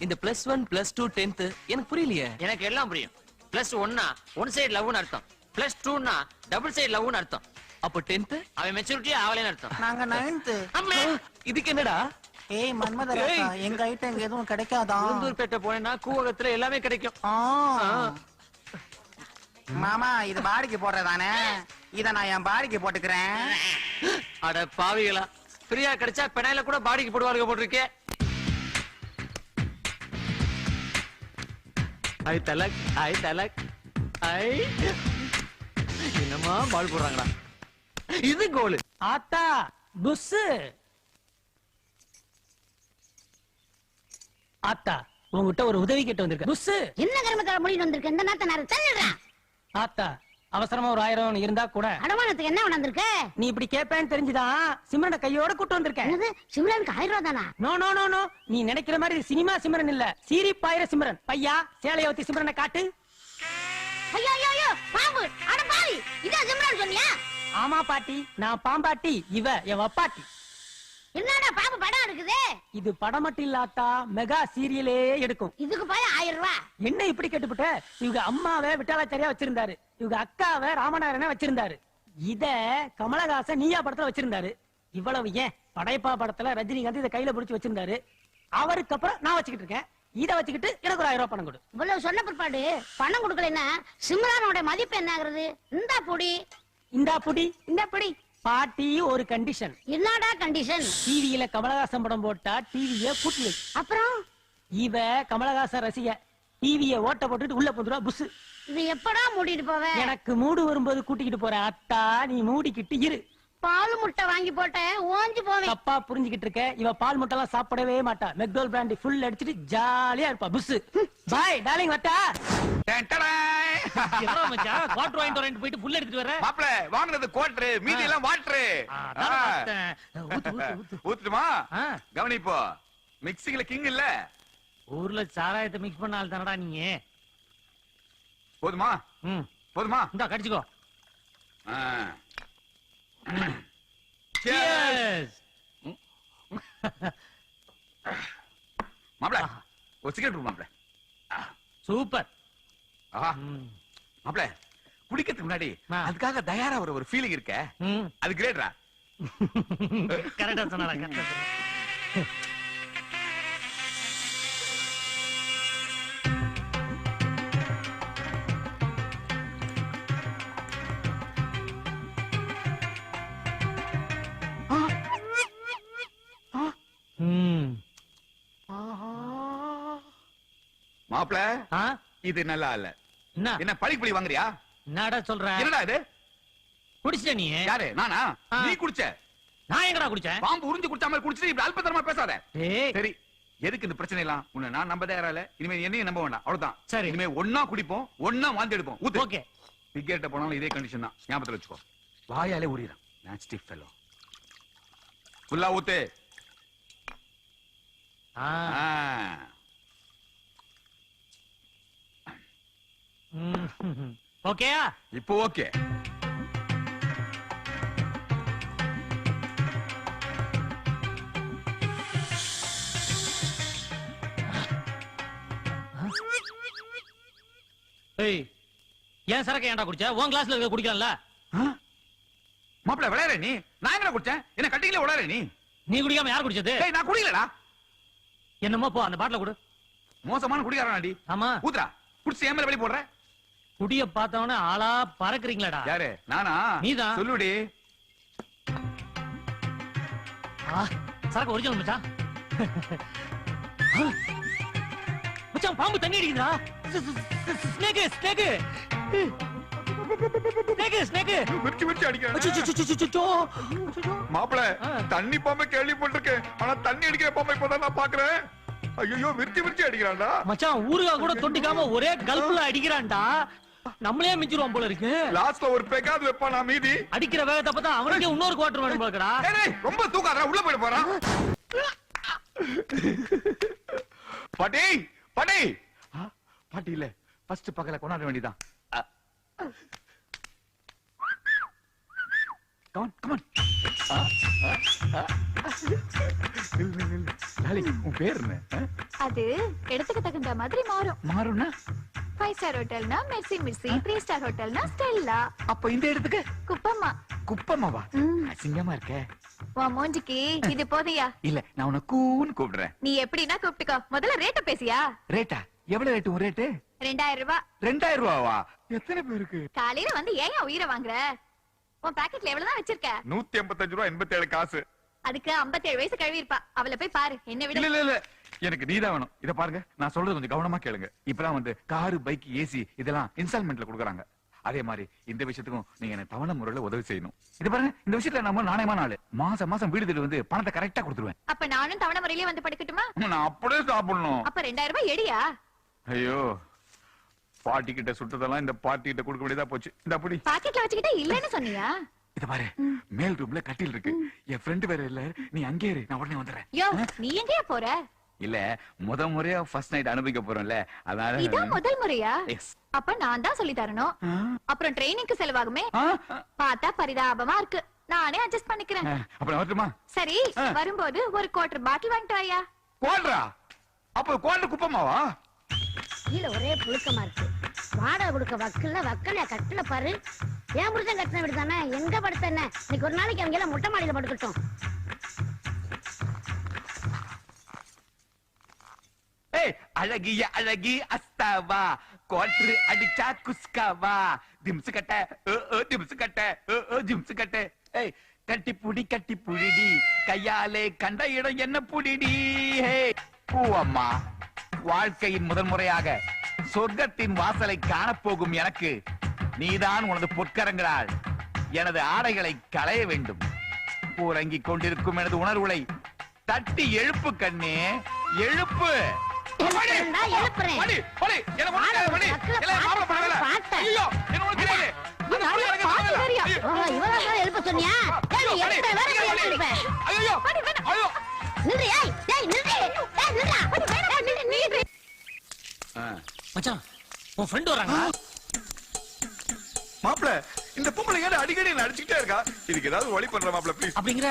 இந்த +1 +2 10th எனக்கு புரியலையே. எனக்கு எல்லாம் புரியும். +1னா ஒன் சைடு லவ்னு அர்த்தம். +2னா டபுள் சைடு லவ்னு அர்த்தம். அப்போ 10th? அவன் மெச்சூரிட்டி ஆவலேன்னு அர்த்தம். நாங்க 9th. அம்மே. இதுக்கு என்னடா? ஏய் மன்மதராசா, எங்க ஐட்டம் இங்க எதுவும் கிடைக்காதா? உளுந்தூர்பேட்டை போனேன்னா கூவகத்துல எல்லாமே கிடைக்கும். மாமா இது பாடிக்கு போடுறதானே? இத நான் என் பாடிக்கு போட்டுக்கிறேன். அட பாவிகளா, ஃப்ரீயா கிடைச்சா பெனாயில கூட பாடிக்கு போடுவாங்க போட்டிருக்கே. ஐ தலக், ஐ தலக், ஐ. என்னமா பால் போடுறாங்களா? இது கோல். ஆத்தா புஸ். ஆத்தா உங்ககிட்ட ஒரு உதவி கேட்டு வந்திருக்க. புஸ். என்ன கர்மத்தால முடிட்டு வந்திருக்க? இந்த நேரத்தை நான் தள்ளிடுறேன். ஆத்தா அவசரமா ஒரு 1000 இருந்தா கூட. அடமானத்துக்கு என்ன வந்திருக்க? நீ இப்படி கேட்பேன்னு தெரிஞ்சுதான் சிம்ரனை கையோட கூட்டு வந்திருக்கேன். என்னது சிம்ரனுக்கு 1000 ரூபாய் தானா? நோ நோ நோ நோ, நீ நினைக்கிற மாதிரி இது சினிமா சிம்ரன் இல்ல, சீரி பாயிர சிம்ரன். பையா சேலைய ஊத்தி சிம்ரனை காட்டு. ஐயோ ஐயோ ஐயோ பாம்பு! அட பாவி, இதான் சிம்ரன் சொன்னியா? ஆமா பாட்டி, நான் பாம்பாட்டி, இவ என் வப்பாட்டி. என்னடா பாம்பு படம் இருக்குது? இது படம் மட்டும் இல்லாட்டா மெகா சீரியலே எடுக்கும். இதுக்கு போய் 1000 ரூபாய். என்ன இப்படி கேட்டுப்பட்ட? இவங்க அம்மாவை விட்டாலாச்சாரியா வச்சிருந்தாரு, இவங்க அக்காவை ராமநாதன வச்சிருந்தாரு, இத கமலஹாசன் நீயா படத்துல வச்சிருந்தாரு. இவ்வளவு ஏன் படைப்பா படத்துல ரஜினிகாந்த் இதை கையில பிடிச்சு வச்சிருந்தாரு. அவருக்கு அப்புறம் நான் வச்சுக்கிட்டு இருக்கேன். இத வச்சுக்கிட்டு எனக்கு ஒரு 1000 ரூபாய் பணம் கொடு. இவ்வளவு சொன்ன பிற்பாடு பணம் கொடுக்கலன்னா சிம்ரனோட மதிப்பு என்ன ஆகுறது? இந்தா புடி. இந்தா புடி. இந்த புடி. பாட்டி ஒரு கண்டிஷன். என்னடா கண்டிஷன்? டிவியில கமலஹாசன் படம் போட்டா டிவிய பூட்டி வை. அப்புறம் இவ கமலஹாசன் ரசிக, டிவிய ஓட்ட போட்டுட்டு உள்ள போந்துருவா புஸ். இது எப்படா மூடிட்டு போவ? எனக்கு மூடு வரும்போது கூட்டிக்கிட்டு போற அத்தா, நீ மூடிக்கிட்டு இரு. பால் முட்டை வாங்கி போட்ட ஓஞ்சு போவேன். தப்பா புரிஞ்சுக்கிட்டு இருக்க. இவ பால் முட்டை எல்லாம் சாப்பிடவே மாட்டா. மெக்டோல் பிராண்டி ஃபுல் அடிச்சிட்டு ஜாலியா இருப்பா புஸ். பாய் டார்லிங் வட்டா. குவார்டர் வாங்கிட்டு வரேன் போயிட்டு புல் எடுத்துட்டு வர. மாப்பிள வாங்குனது குவார்டர், மீதி எல்லாம் வாட்டர். ஊத்துமா? கவனி இப்போ மிக்சிங்ல கிங் இல்ல. ஊர்ல சாராயத்தை மிக்ஸ் பண்ண ஆள் தானடா நீங்க. போதுமா? போதுமா? இந்தா கடிச்சுக்கோ. மாப்பிள ஒரு சிகரெட் மாப்பிள. சூப்பர். மாப்பிள குடிக்கிறதுக்கு முன்னாடி அதுக்காக தயாரா ஒரு ஃபீலிங் இருக்க, அது கிரேட்ரா. கரெக்டா சொன்னாடா, கரெக்டா சொன்னா. மாப்பிள இது நல்லா இல்ல. என்ன பழி பழி வாங்குறியா? என்னடா சொல்ற? என்னடா இது? குடிச்ச நீ? யாரு? நானா? நீ குடிச்ச? நான் எங்கடா குடிச்சேன்? பாம்பு உறிஞ்சு குடிச்ச மாதிரி குடிச்சிட்டு இப்படி அல்பத்தரமா பேசாத. சரி, எதுக்கு இந்த பிரச்சனை எல்லாம்? உன்னை நான் நம்ப தயாரா இல்ல. இனிமே என்னையும் நம்ப வேண்டாம், அவ்வளவுதான். சரி, இனிமே ஒன்னா குடிப்போம், ஒன்னா வாந்தி எடுப்போம். ஊத்து. ஓகே. சிகரெட் போனாலும் இதே கண்டிஷன் தான், ஞாபகத்துல வச்சுக்கோ. வாயாலே ஊறிறான். Nasty fellow. ஃபுல்லா ஊத்து. ஓகேயா? இப்போ ஓகே. ஏன் சரக்கு ஏன்டா குடிச்ச? உன் கிளாஸ்ல இருக்க குடிக்கலாம்ல. மாப்பிள விளையாடுற நீ? நான் என்ன குடிச்சேன்? என்ன கட்டிங்களே விளையாடுற நீ? நீ குடிக்காம யார் குடிச்சது? நான் குடிக்கலடா. என்னமோ போ, அந்த பாட்டில கொடு. மோசமான குடிகாரனாடி. ஆமா. ஊத்துறா. குடிச்சு ஏன் மேல வெளிய போடுற? குடிய பார்த்தவன ஆளா பறக்குறீங்களாடா. யாரு? நானா? நீதான். சொல்லுடி. சரக்கு ஒரிஜினல் மச்சான். மச்சான் பாம்பு தண்ணி அடிக்குதா? ஸ்னேக் ஸ்னேக் ஸ்னேக் ஸ்னேக் மிர்ச்சி மிர்ச்சி அடிக்குது. மாப்பிள தண்ணி பாம்பை கேள்விப்பட்டிருக்கேன், ஆனா தண்ணி அடிக்கிற பாம்பை இப்பதான் நான் பாக்குறேன். ஐயோ மிர்ச்சி மிர்ச்சி அடிக்கிறான்டா. மச்சான் ஊருகா கூட தொட்டிக்காம ஒரே கல்புல அடிக்கிறான்டா. நம்மளே மிஞ்சிருவோம் போல இருக்கு. லாஸ்ட்ல ஒரு பெக்காது வைப்பானா மீதி. அடிக்கிற வேகத்தை பார்த்தா அவனுக்கே இன்னொரு குவார்டர் வேணும் போலடா. ரொம்ப தூக்காதடா, உள்ள போய் போறான். பாட்டி பாட்டி பாட்டி இல்ல, ஃபர்ஸ்ட் பகல கொண்டாட வேண்டியதான். Come on, come on. உன் பேர் என்ன? அது இடத்துக்கு தகுந்த மாதிரி மாறும். மாறும்னா 5 ஸ்டார் ஹோட்டல்னா மெர்சி மிர்சி, 3 ஸ்டார் ஹோட்டல்னா ஸ்டெல்லா. அப்ப இந்த இடத்துக்கு குப்பம்மா. குப்பம்மாவா? அசிங்கமா இருக்க. உன் மூஞ்சிக்கு இது போதையா? இல்ல, நான் உன்னை கூன்னு கூப்பிடுறேன். நீ எப்படின்னா கூப்பிட்டுக்கோ. முதல்ல ரேட்ட பேசியா? ரேட்டா? எவ்வளவு ரேட்டு? ஒரு ரேட்டு 2000 ரூபாய். 2000 ரூபாவா? எத்தனை பேருக்கு? காலையில வந்து ஏன் உயிரை வாங்குற? உன் பாக்கெட்ல எவ்வளவுதான் வச்சிருக்க? 185 ரூபாய் 87 காசு. அதுக்கு 57 வயசு கழுவி இருப்பா. அவளை போய் பாரு. என்ன விட. இல்ல இல்ல, எனக்கு நீதான் வேணும். இத பாருங்க, நான் சொல்றது கொஞ்சம் கவனமா கேளுங்க. இப்பதான் வந்து காரு, பைக், ஏசி இதெல்லாம் இன்ஸ்டால்மெண்ட்ல கொடுக்குறாங்க. அதே மாதிரி இந்த விஷயத்துக்கும் நீங்க எனக்கு தவணை முறையில உதவி செய்யணும். இது பாருங்க, இந்த விஷயத்துல நம்ம நாணயமான ஆளு. மாசம் மாசம் வீடு தேடி வந்து பணத்தை கரெக்டா கொடுத்துருவேன். அப்ப நானும் தவணை முறையிலே வந்து படுக்கட்டுமா? நான் அப்படியே சாப்பிடணும். அப்ப 2000 ரூபாய் எடியா? ஐயோ பாட்டி கிட்ட சுட்டதெல்லாம் இந்த பார்ட்டி கிட்ட கொடுக்க வேண்டியதா போச்சு. இந்த அப்படி பாக்கெட்ல வச்சுக்கிட்டே இல்லன்னு சொன்னியா? இத பாரு, மேல் ரூம்ல கட்டில் இருக்கு. என் ஃப்ரெண்ட் வேற இல்ல, நீ அங்கே இரு, நான் உடனே வந்துறேன். யோ, நீ எங்கயா போற? இல்ல, முறையா ஃபர்ஸ்ட் நைட் அனுபவிக்க போறோம்ல, அதனால. இதான் முதல் முறையா? Yes. அப்ப நான் தான் சொல்லி தரணும். அப்புறம் ட்ரைனிங்க்கு செலவாகுமே. பார்த்தா பரிதாபமா இருக்கு. நானே அட்ஜஸ்ட் பண்ணிக்கிறேன். அப்புறம் வரட்டுமா? சரி, வரும்போது ஒரு குவார்டர் பாட்டில் வாங்கிட்டு வாயா. குவாட்ரா? அப்ப குவாட்ரு குப்பமாவா? கீழே ஒரே புழுக்கமா இருக்கு. வாடகை கொடுக்க வக்கல்ல கட்டல பாரு. ஏன் புருஷன் கட்டின வீடு தானே, எங்க படுத்த என்ன? இன்னைக்கு ஒரு நாளைக்கு அவங்க எல்லாம் மொட்டை மாடியில படுக்கட்டும். அழகிய அழகி அஸ்தாவா, குவாட்ரு அடிச்சா குஸ்காவா, திம்சு கட்ட திம்சு கட்ட திம்சு கட்ட. ஏய், கட்டி புடிடி, கையாலே கண்ட இடம் என்ன புடிடி. பூவம்மா, வாழ்க்கையின் முதல் முறையாக சொர்க்கத்தின் வாசலை காணப்போகும் எனக்கு நீதான் உனது பொற்கரங்களால் எனது ஆடைகளை களைய வேண்டும். பூரங்கிக் கொண்டிருக்கும் எனது உணர்வுகளை தட்டி எழுப்பு கண்ணே, எழுப்பு. எழுப்புறேன். எழுப்ப சொன்னியா? மச்சான், உன் ஃப்ரெண்ட் வராங்க. மாப்ள, இந்த பொம்பளை ஏன் அடிக்கடி என்ன அடிச்சுக்கிட்டே இருக்கா? இதுக்கு ஏதாவது வழி பண்ற மாப்ள, ப்ளீஸ். அப்படிங்கிற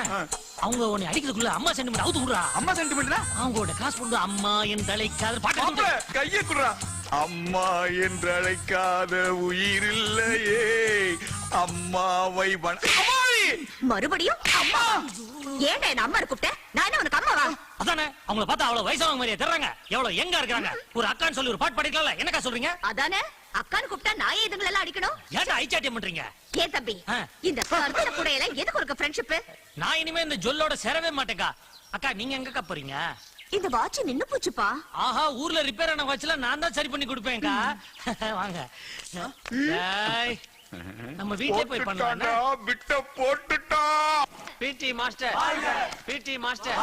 அவங்க உன்னை அடிக்கிறதுக்குள்ள அம்மா சென்டிமெண்ட் அவுத்து விடுறா. அம்மா சென்டிமெண்ட்னா அவங்களோட கிராஸ் பண்ணு. அம்மா என் தலைக்காத பாட்டு மாப்ள, கையை குடுறா. அம்மா என்று அழைக்காத உயிர் இல்லையே, அம்மாவை மறுபடியும் அம்மா? ஏன்டா என்ன அம்மா கூப்பிட்டேன்? நான் என்ன உனக்கு அம்மாவா? அதானே, அவங்கள பார்த்தா அவ்வளவு வயசானவங்க மாதிரியே தெரியறாங்க. எவ்வளவு யங்கா இருக்காங்க. ஒரு அக்கான்னு சொல்லி ஒரு பாட்டு பாடிக்கலாம்ல, என்னக்கா சொல்றீங்க? அதானே, அக்கான்னு கூப்பிட்டா நான் இதுங்களை எல்லாம் அடிக்கணும்? ஏன்டா ஐச்சாட்டியம் பண்றீங்க? ஏன் தம்பி, இந்த கருத்துல கூட எல்லாம் எதுக்கு ஒரு ஃப்ரெண்ட்ஷிப்? நான் இனிமே இந்த ஜொல்லோட சேரவே மாட்டேக்கா. அக்கா, நீங்க எங்கக்கா போறீங்க? இந்த வாட்ச் நின்னு போச்சுப்பா. ஆஹா, ஊர்ல ரிப்பேர் ஆன வாட்ச்ல நான் தான் சரி பண்ணி கொடுப்பேன்க்கா. வாங்க. ஏய், நம்ம வீட்லயே போய் பண்ணலாம். விட்ட போட்டுட்டா. PT master, PT master,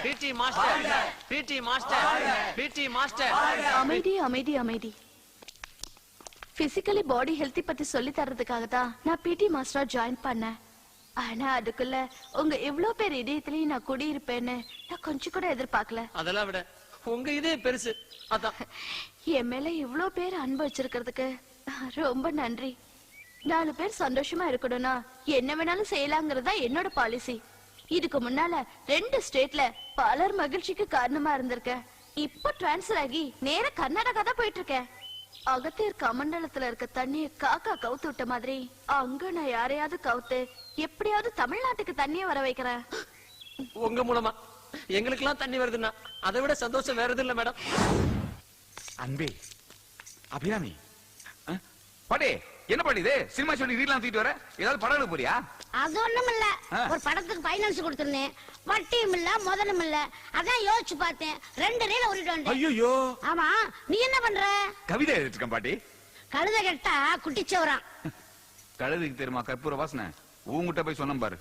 PT master, PT master, PT master. அமைதி அமைதி அமைதி. பிசிக்கலி பாடி ஹெல்த்தி பத்தி சொல்லி தர்றதுக்காக தான் நான் பிடி மாஸ்டரா ஜாயின் பண்ணேன். ஆனா அதுக்குள்ள உங்க இவ்ளோ பேர் இதயத்திலயும் நான் குடியிருப்பேன்னு நான் கொஞ்சம் கூட எதிர்பார்க்கல. அதெல்லாம் விட உங்க இதே பெருசு. அதான் என் மேல இவ்ளோ பேர் அன்பு வச்சிருக்கிறதுக்கு ரொம்ப நன்றி. 4 பேர் சந்தோஷமா இருக்கணும்னா என்ன வேணாலும் செய்யலாங்கிறதா என்னோட பாலிசி. இதுக்கு முன்னால 2 ஸ்டேட்ல பலர் மகிழ்ச்சிக்கு காரணமா இருந்திருக்கேன். இப்போ டிரான்ஸ்ஃபர் ஆகி நேர கர்நாடகா தான் போயிட்டு இருக்கேன். அகத்தியர் கமண்டலத்துல இருக்க தண்ணிய காக்கா கவுத்து விட்ட மாதிரி அங்க நான் யாரையாவது கவுத்து எப்படியாவது தமிழ்நாட்டுக்கு தண்ணிய வர வைக்கிறேன். உங்க மூலமா எங்களுக்கு எல்லாம் தண்ணி வருதுன்னா அதை விட சந்தோஷம் வேற எதுவும் இல்ல மேடம். அன்பே, அபிராமி, பாடே, என்ன பண்ணிது? சினிமா சொல்லி ரீலாம் தூக்கிட்டு வர, ஏதாவது படம் எடுக்க போறியா? அது ஒண்ணும் இல்ல, ஒரு படத்துக்கு பைனான்ஸ் கொடுத்திருந்தேன். வட்டியும் இல்ல முதலும் இல்ல. அதான் யோசிச்சு பார்த்தேன், 2 ரீல உருட்டு வந்தேன். ஐயோ. ஆமா, நீ என்ன பண்ற? கவிதை எழுதிருக்கேன் பாட்டி. கழுத கெட்டா குட்டிச்சவரான். கழுதைக்கு தெரியுமா கற்பூர வாசனை? உங்ககிட்ட போய் சொன்ன பாரு.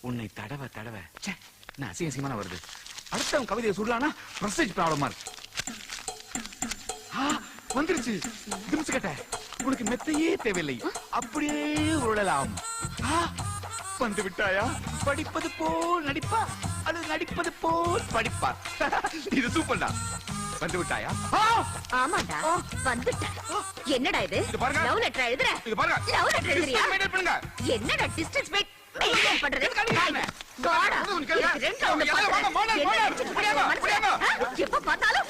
உன்னை தடவை தடவை நான் அசிங்கமான வருது. அடுத்தவன் கவிதையை சொல்லலாம்னா பிரஸ்டேஜ் ப்ராப்ளமா இருக்கு. வந்துருச்சு திம்சு கட்ட. உனக்கு மெத்தையே தேவையில்லை, அப்படியே உருளலாம். வந்து விட்டாயா? படிப்பது போல் நடிப்பா, அது நடிப்பது போல் படிப்பா. இது சூப்பர்டா. வந்து விட்டாயா? ஆமாடா, வந்துட்டேன். என்னடா இது? பாருங்க, லவ் லெட்டர் எழுதுற. இது பாருங்க, லவ் லெட்டர் எழுதுறியா? மெயின்டெய்ன் பண்ணுங்க. என்னடா டிஸ்டன்ஸ் மெயின்டெய்ன் பண்றது? வாடா, எப்ப பார்த்தாலும்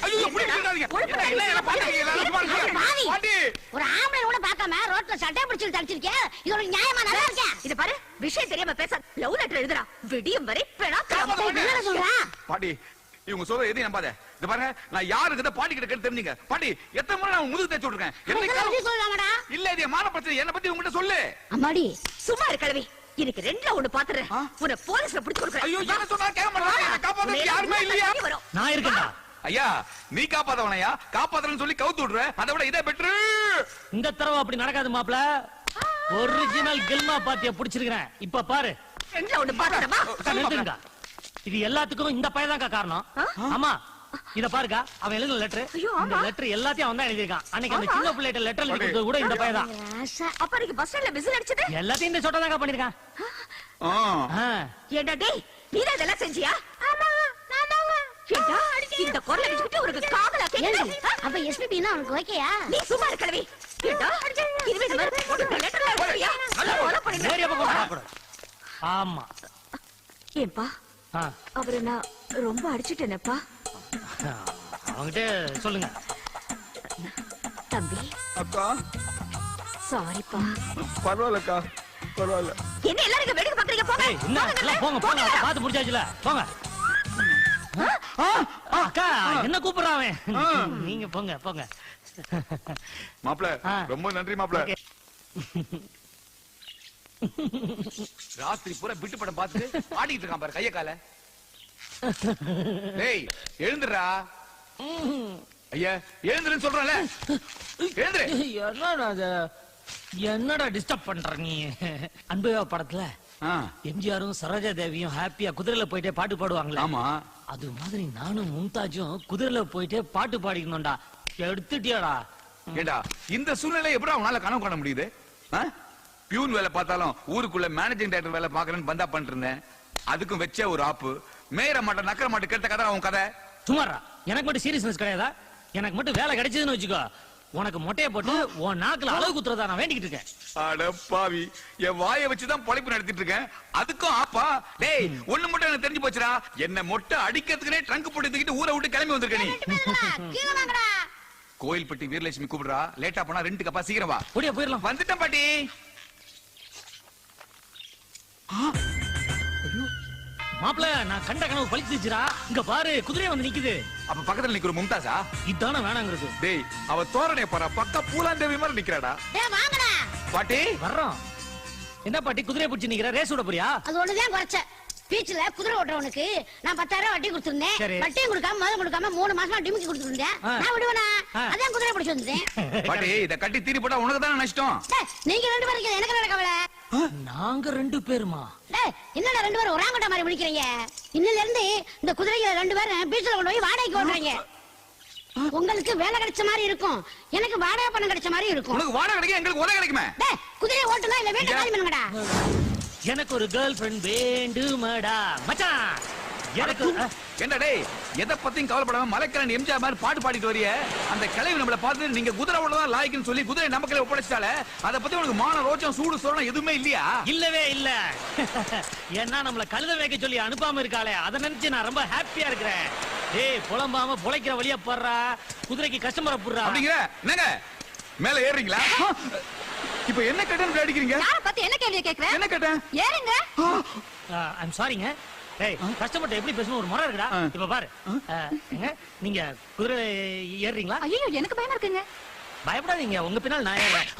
ஒரு ஆம்பளை கூட பார்க்காம ரோட்ல சட்டை பிடிச்சு தடிச்சிருக்கேன். இது ஒரு நியாயமா? நல்லா இருக்கேன். இது பாரு, விஷயம் தெரியாம பேச. லவ் லெட்டர் எழுதுறா, விடியும் வரை பெணா சொல்றேன். பாட்டி, இவங்க சொல்ற எதையும் நம்பாத. இது பாருங்க, நான் யாருக்கு பாட்டி கிட்ட கேட்டு தெரிஞ்சுங்க. பாட்டி, எத்தனை முறை நான் முதுகு தேய்ச்சு விட்டுருக்கேன். இல்ல, இது மான பிரச்சனை. என்ன பத்தி உங்ககிட்ட சொல்லு. அம்மாடி, சும்மா இரு கிழவி. எனக்கு 2ல 1 பாத்துறேன். உன்னை போலீஸ்ல பிடிச்சு கொடுக்குறேன். ஐயோ, என்ன சொன்னா கேட்க மாட்டாங்க. காப்பாத்த யாருமே இல்லையா? நான் இருக்கேன்டா. ஐயா, நீ காப்பாத்தவனையா? காப்பாத்தறன்னு சொல்லி கவுத்து விடுற. அதை விட இதே பெட்ரு. இந்த தடவை அப்படி நடக்காது மாப்ள. ஒரிஜினல் கில்மா பாட்டிய பிடிச்சிருக்கேன். இப்ப பாரு. 2ல 1 பாத்துறமா? நிறுத்துங்க. இது எல்லாத்துக்கும் இந்த பையன் தான் காரணம். ஆமா, இத பாருக்கா அவன் எழுதின லெட்டர். ஐயோ, இந்த ஆமா. லெட்டர் எல்லாத்தையும் அவன் தான் எழுதிருக்கான். அன்னைக்கு அந்த சின்ன பிள்ளைட்ட லெட்டர் எழுதி கொடுத்தது கூட இந்த பையன் தான். அப்ப நீங்க பஸ் ஸ்டாண்ட்ல விசில் அடிச்சது எல்லாத்தையும் இந்த சொட்டை தாங்க பண்ணிருக்கான். ஏண்டா டேய் நீதான் இதெல்லாம் செஞ்சியா? ஆமா நான் தாங்க. ஏண்டா இந்த குரலை வச்சுக்கிட்டு உனக்கு காதலா கேக்குது? அப்ப எஸ்பிபினா உனக்கு ஓகேயா? நீ சும்மா இருக்கலவி. ஏண்டா இனிமே இந்த மாதிரி உனக்கு லெட்டர்ல எழுதியா? நல்லா ஃபாலோ பண்ணுங்க. நேரா பக்கம். ஆமா. ஏன்பா அவரை நான் ரொம்ப அடிச்சிட்டேனப்பா. அவங்கிட்ட சொல்லுங்க. தம்பி அக்கா சாரிப்பா. பரவாயில்லக்கா பரவாயில்ல. என்ன எல்லாரும் வெடிக்க பாக்குறீங்க? போங்க. ஏய் என்ன எல்லாம் போங்க போங்க. பாத்து முடிச்சாச்சுல போங்க. அக்கா என்ன கூப்பிடுறான் அவன்? நீங்க போங்க போங்க. மாப்ள ரொம்ப நன்றி மாப்ள. ராத்திரி பூரா பிட்டு படம் பார்த்துட்டு ஆடிட்டு இருக்கான் பாரு கைய கால. டேய் எழுந்துடா. ஐயா எழுந்துருன்னு சொல்றேன்ல. எழுந்துரு. என்னடா என்னடா டிஸ்டர்ப் பண்ற நீ? அன்பையா படத்துல எம்ஜிஆரும் சரோஜா தேவியும் ஹாப்பியா குதிரையில போயிட்டே பாட்டு பாடுவாங்களே. ஆமா அது மாதிரி நானும் மும்தாஜும் குதிரையில போயிட்டே பாட்டு பாடிக்கணும்டா. எடுத்துட்டியாடா? ஏண்டா இந்த சூழ்நிலை எப்படி அவனால கனவு காண முடியுது? பியூன் வேலை பார்த்தாலும் ஊருக்குள்ள மேனேஜிங் டைரக்டர் வேலை பாக்குறேன்னு பந்தா பண்ணிட்டு இருந்தேன். அதுக்கும் வச்ச ஒரு ஆப்பு மேயற மாட்ட நக்கற மாட்ட கேட்ட கதை அவன் கதை. சுமாரா எனக்கு மட்டும் சீரியஸ்னஸ் கிடையாதா? எனக்கு மட்டும் வேலை கிடைச்சதுன்னு வச்சுக்கோ, உனக்கு மொட்டையை போட்டு உன் நாக்குல அளவு குத்துறதா நான் வேண்டிக்கிட்டு இருக்கேன். அட பாவி, என் வாயை வச்சுதான் பொழைப்பு நடத்திட்டு இருக்கேன். அதுக்கும் ஆப்பா? டேய் ஒண்ணு மட்டும் எனக்கு தெரிஞ்சு போச்சுடா. என்ன மொட்டை அடிக்கிறதுக்குனே ட்ரங்க் போட்டு தூக்கிட்டு ஊரை விட்டு கிளம்பி வந்திருக்க நீ. கோயில்பட்டி வீரலட்சுமி கூப்பிடுறா. லேட்டா போனா ரெண்டு கப்பா சீக்கிரம் வா. ஓடியா போயிடலாம். வந்துட்டேன் பாட்டி. மாப்பிள்ள நான் கண்ட கனவு பழிச்சுச்சுடா. இங்க பாரு குதிரை வந்து நிக்குது. அப்ப பக்கத்துல நிக்கிற மும்தாஜா? இதான வேணாங்கிறது. டேய் அவ தோரணை பாரு, பக்கா பூலாந்தேவி மாதிரி நிக்கிறாடா. டேய் வாங்கடா. பாட்டி வர்றோம். என்ன பாட்டி குதிரை பிடிச்சு நிக்கிற? ரேஸ் விட போறியா? அது ஒண்ணுதான் குறைச்ச. பீச்ல குதிரை ஓட்டுறவனுக்கு நான் 10,000 வட்டி கொடுத்திருந்தேன். சரி. வட்டியும் கொடுக்காம முதல் கொடுக்காம 3 மாசமா டிமிக்கி கொடுத்துருந்தேன். நான் விடுவேனா? அதான் குதிரை பிடிச்சு வந்துட்டேன். பாட்டி இத கட்டி தீரி போட்டா உனக்கு தானே நஷ்டம். டேய் நீங்க 2 பேரும் எனக்கு என்ன கவலை? நாங்க 2 பேருமா? டேய் என்னடா 2 பேரும் ஒராங்கட்ட மாதிரி முடிக்கிறீங்க? இன்னில இருந்து இந்த குதிரையை 2 பேரும் பீச்ல கொண்டு போய் வாடகைக்கு ஓட்டுறீங்க. உங்களுக்கு வேலை கிடைச்ச மாதிரி இருக்கும், எனக்கு வாடகை பணம் கிடைச்ச மாதிரி இருக்கும். உனக்கு வாடகை கிடைக்கும், எங்களுக்கு உதவி கிடைக்குமே. டேய் குதிரையை ஓட்டுங்க இல்ல வீட்டை காலி பண்ணுங்கடா. எனக்கு ஒரு கேர்ள் ஃப்ரெண்ட் வேண்டுமடா மச்சான். எனக்கு என்ன டேய் எதை பத்தியும் கவலைப்படாம மலைக்கரன் எம்ஜிஆர் மாதிரி பாட்டு பாடிட்டு வரிய. அந்த கிளவி நம்மள பார்த்து நீங்க குதிரை ஓடதான் லாய்க்குன்னு சொல்லி குதிரை நமக்குள்ள ஒப்படைச்சால அத பத்தி உனக்கு மான ரோச்சம் சூடு சோரணம் எதுவுமே இல்லையா? இல்லவே இல்ல. ஏன்னா நம்மள கழுத வைக்க சொல்லி அனுப்பாம இருக்காளே, அதை நினைச்சு நான் ரொம்ப ஹாப்பியா இருக்கிறேன். டேய் புலம்பாம புழைக்கிற வழியா போடுறா, குதிரைக்கு கஸ்டமரை புடுறா. அப்படிங்கிற என்னங்க மேல ஏறுறீங்களா? இப்ப என்ன கேட்டேன்னு அடிக்கிறீங்க? யார பத்தி என்ன கேள்வி கேக்குற? என்ன கேட்டேன்? ஏறுங்க. ஐம் சாரிங்க. டேய் கஸ்டமர்ட்ட எப்படி பேசணும் ஒரு முறை இருக்குடா. இப்ப பாரு எங்க நீங்க குதிரை ஏறுறீங்களா? ஐயோ எனக்கு பயமா இருக்குங்க. பயப்படாதீங்க, உங்க பின்னால் நான் ஏறுறேன்.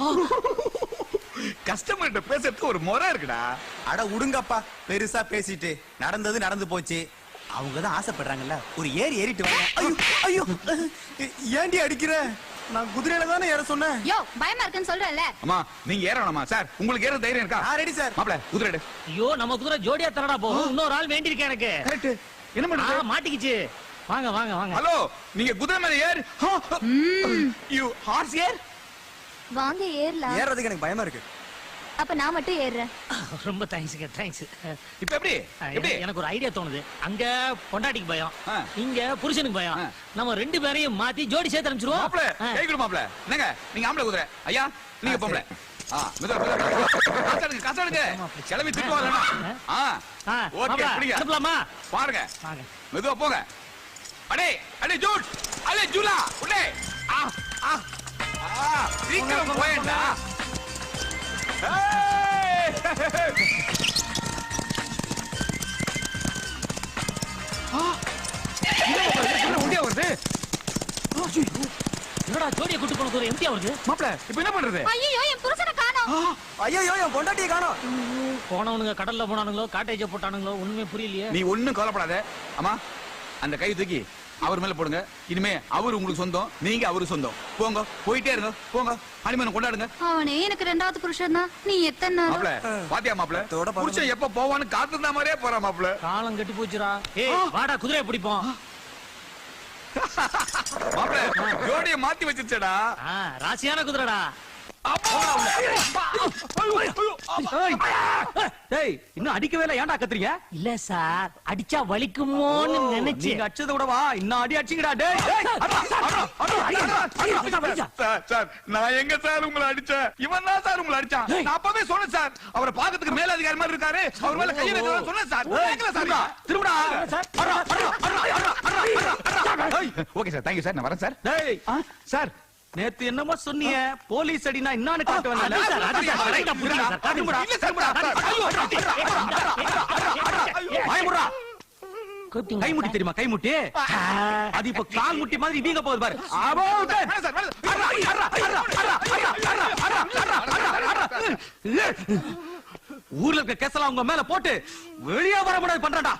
கஸ்டமர்கிட்ட பேசுறதுக்கு ஒரு முறை இருக்குடா. அட உடுங்கப்பா, பெருசா பேசிட்டு நடந்தது நடந்து போச்சு. அவங்கதான் ஆசைப்படுறாங்கல்ல, ஒரு ஏறிட்டு வாங்க. ஐயோ ஐயோ ஏண்டி அடிக்கிற? நான் குதிரையில தானே ஏற சொன்னேன். யோ பயமா இருக்குன்னு சொல்றேன்ல. அம்மா நீங்க ஏறணுமா சார்? உங்களுக்கு ஏற தைரியம் இருக்கா? நான் ரெடி சார். மாப்ள குதிரை எடு. ஐயோ நம்ம குதிரை ஜோடியா தரடா போகும். இன்னொரு ஆள் வேண்டி இருக்கு எனக்கு. கரெக்ட். என்ன பண்றது? மாட்டிக்கிச்சு. வாங்க வாங்க வாங்க. ஹலோ நீங்க குதிரை மேல ஏறு. யூ ஹார்ஸ் ஏர். வாங்க ஏறலாம். ஏறதுக்கு எனக்கு பயமா இருக்கு. அப்ப நான் மட்டும் ஏறுறேன். ரொம்ப தேங்க்ஸ்ங்க, தேங்க்ஸ். இப்ப எப்படி? எப்படி? எனக்கு ஒரு ஐடியா தோணுது. அங்க பொண்டாட்டிக்கு பயம், இங்க புருஷனுக்கு பயம். நம்ம 2 பேரையும் மாத்தி ஜோடி சேர்த்து அனுப்பிச்சிருவோம். மாப்ள கை கொடு மாப்ள. என்னங்க நீங்க ஆம்பளை குதிரை, ஐயா நீங்க பொம்பளை. மெதுவா காசாடுங்க. கிளம்பி திட்டுவாங்க. ஓகே அப்படிங்க. அனுப்பலாமா? பாருங்க மெதுவா போங்க. அடே அடே ஜூட் அடே ஜூலா உடே. சீக்கிரம் போயேண்டா. என்னடா ஜோடியை கூட்டு போன ஒரு எம்டியா வருது? மாப்ள இப்போ என்ன பண்றது? ஐயோ என் புருஷனை காணோம். ஐயோ என் பொண்டாட்டியை காணோம். போனவனுங்க கடல்ல போனானுங்களோ காட்டேஜ் போட்டானுங்களோ ஒண்ணுமே புரியலையே. நீ ஒண்ணும் கவலைப்படாத. அம்மா அந்த கை தூக்கி அவர் மேல போடுங்க. இனிமே அவர் உங்களுக்கு சொந்தம், நீங்க அவரு சொந்தம். போங்க போயிட்டே இருங்க. போங்க ஹனிமூன் கொண்டாடுங்க. அவனே எனக்கு 2வது புருஷன் தான். நீ எத்தனை மாப்ள பாத்தியா மாப்ள? புருஷன் எப்ப போவான்னு காத்துந்த மாதிரியே போறா மாப்ள. காலம் கட்டி போச்சுடா. ஏய் வாடா குதிரையை பிடிப்போம். மாப்பிள ஜோடியை மாத்தி வச்சிருச்சடா. ராசியான குதிரைடா. இன்னும் அடிக்கவே இல்ல, ஏன்டா கத்துறீங்க? இல்ல சார், அடிச்சா வலிக்குமோன்னு நினைச்சு. நீங்க அடிச்சத விடவா இன்னும் அடி அடிச்சீங்கடா. டேய் சார் நான் எங்க சார் உங்களை அடிச்சேன்? இவன் தான் சார் உங்களை அடிச்சான். நான் அப்பவே சொன்னேன் சார், அவரை பாக்கிறதுக்கு மேல அதிகாரி மாதிரி இருக்காரு, அவர் மேல கையை வைக்க சொன்னேன் சார். திரும்படா. ஓகே சார், தேங்க்யூ சார், நான் வரேன் சார். டேய் சார், நேத்து என்னமோ சொன்னீங்க, போலீஸ் அடினா என்னன்னு காட்ட வந்தேன். கை முட்டி தெரியுமா? கை முட்டி அது இப்ப கால் முட்டி மாதிரி வீங்க போகுது பாரு. ஊர்ல இருக்க கேசலாம் உங்க மேல போட்டு வெளியே வர முடியாது பண்றடா.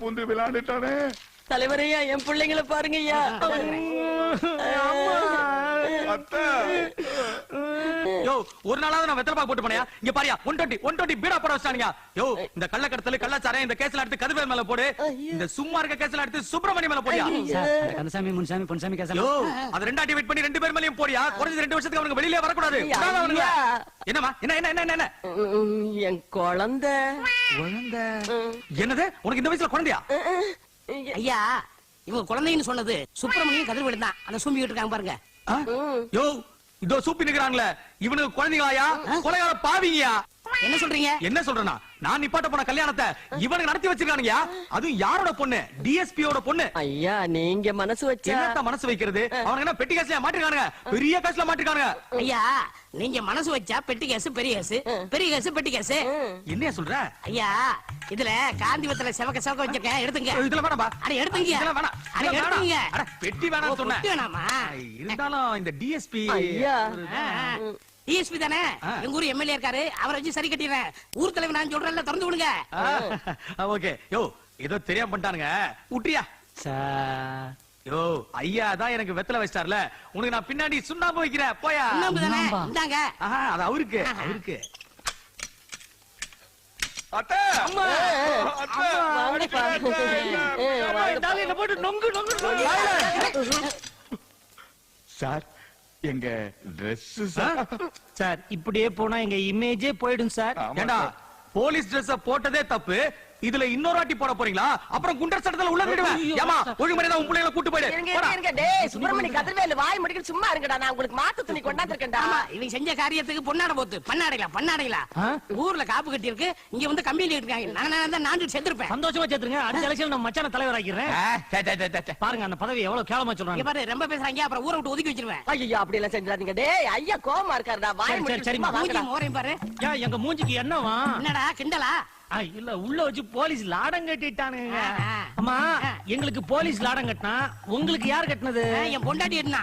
பூந்து விளையாண்டுட்டானே. தலைவரையா, என் பிள்ளைங்களை பாருங்க ஐயா. யோ, ஒரு நாளாவது நான் வெத்தலை பாக்கு போட்டு போனியா? இங்க பாரியா, 120 பீடா போட வச்சானுங்க. யோ, இந்த கள்ளக்கடத்தல் கள்ளச்சாரம் இந்த கேஸ்ல எடுத்து கதிர்வேல் மேல போடு, இந்த சும்மா இருக்க கேஸ்ல எடுத்து சுப்பிரமணியம் மேல போடியா. கந்தசாமி முன்சாமி பொன்சாமி கேசல. யோ, அது ரெண்டா டிவைட் பண்ணி 2 பேர் மேலயும் போடியா. குறைஞ்சது 2 வருஷத்துக்கு அவனுக்கு வெளியிலே வரக்கூடாது. என்னமா? என்ன என் குழந்தை. என்னது? உனக்கு இந்த வயசுல குழந்தையா? ஐயா, இவங்க குழந்தைன்னு சொன்னது சுப்பிரமணியம் கதிர்வேலு தான். அதை சூம்பிக்கிட்டு இருக்காங்க பாருங்க. யோ, இதோ சூப்பி நிக்கிறாங்களே, இவனுக்கு குழந்தைங்களாயா? கொலைகார பாவிங்கயா? என்ன சொல்றீங்க? என்ன சொல்றேன்னா, நான் நிப்பாட்ட போன கல்யாணத்தை இவனுக்கு நடத்தி வச்சிருக்கானுங்க. அதுவும் யாரோட பொண்ணு? டிஎஸ்பியோட பொண்ணு. ஐயா, நீங்க மனசு வச்சா என்னத்த மனசு வைக்கிறது? அவனுக்கு என்ன பெட்டி கேஸ்ல மாட்டிருக்கானுங்க, பெரிய கேஸ்ல மாட்டிருக்கானுங்க. ஐயா, நீங்க மனசு வச்சா பெட்டி கேஸ் பெரிய கேஸ், பெரிய கேஸ் பெட்டி கேஸ். என்னையா சொல்ற? ஐயா, இதுல காந்திவத்துல செவக்க செவக்க வச்சிருக்கேன், எடுத்துங்க. இதுல வேணாம்பா. அட எடுத்துங்க. இதெல்லாம் வேணாம். அட எடுத்துங்க. அட பெட்டி வேணாம்னு சொன்னேன். பெட்டி வேணாமா? இருந்தாலும் இந்த டிஎஸ்பி ஐயா, டிஎஸ்பி தானே, எங்க ஊர் எம்எல்ஏ இருக்காரு, அவரை வச்சு சரி கட்டிடுறேன். ஊர் தலைவர் நான் சொல்றேன்ல, திறந்து விடுங்க. ஓகே. யோ, ஏதோ தெரியாம பண்ணிட்டானுங்க, விட்டுறியா? யோ, ஐயா தான் எனக்கு வெத்தலை வச்சிட்டார்ல, உனக்கு நான் பின்னாடி சுண்ணாம்பு வைக்கிறேன், போயா. சுண்ணாம்பு தானே, இந்தாங்க. அது அவருக்கு. அத்தை, போட்டு நொங்கு நொங்கு. சார் எங்க Dress சார். சார், இப்படியே போனா எங்க இமேஜே போயிடும் சார். ஏண்டா, போலீஸ் Dress போட்டதே தப்பு, இதுல இன்னொரு வாட்டி போட போறீங்களா? அப்புறம் குண்டர் சட்டத்துல உள்ள விடுவேன். ஏமா, ஒழுங்குமுறையா உன் பிள்ளைகளை கூட்டி போயிடு. இருங்க. டேய் சுப்பிரமணி கதிர்வேலு, வாய் முடிக்க சும்மா இருங்கடா. நான் உங்களுக்கு மாத்து துணி கொண்டாந்துருக்கேன்டா. இவங்க செஞ்ச காரியத்துக்கு பொன்னாட போத்து பண்ணாடைகளா. ஊர்ல காப்பு கட்டி இருக்கு, இங்க வந்து கம்பியில இருக்காங்க. நான் செத்துருப்பேன். சந்தோஷமா சேர்த்துருங்க. அடுத்த எலெக்ஷன் நம்ம மச்சான தலைவர் ஆக்கிறேன். பாருங்க அந்த பதவி எவ்வளவு கேவலமா சொல்றாங்க. பாரு, ரொம்ப பேசுறாங்க, அப்புறம் ஊரை விட்டு ஒதுக்கி வச்சிருவேன். ஐயோ, அப்படி எல்லாம் செஞ்சிடாதீங்க. டேய் ஐயா, கோவமா இருக்காருடா. வாய் முடிக்க சும்மா வாங்கடா. மோரையும் பாரு. எங்க மூஞ்சிக்கு என்னவா? என்னடா கிண்டலா? இல்ல, உள்ள வச்சு போலீஸ் லாடம் கட்டிட்டானுங்க. அம்மா, எங்களுக்கு போலீஸ் லாடம் கட்டினா உங்களுக்கு யார் கட்டினது? என் பொண்டாட்டி என்ன?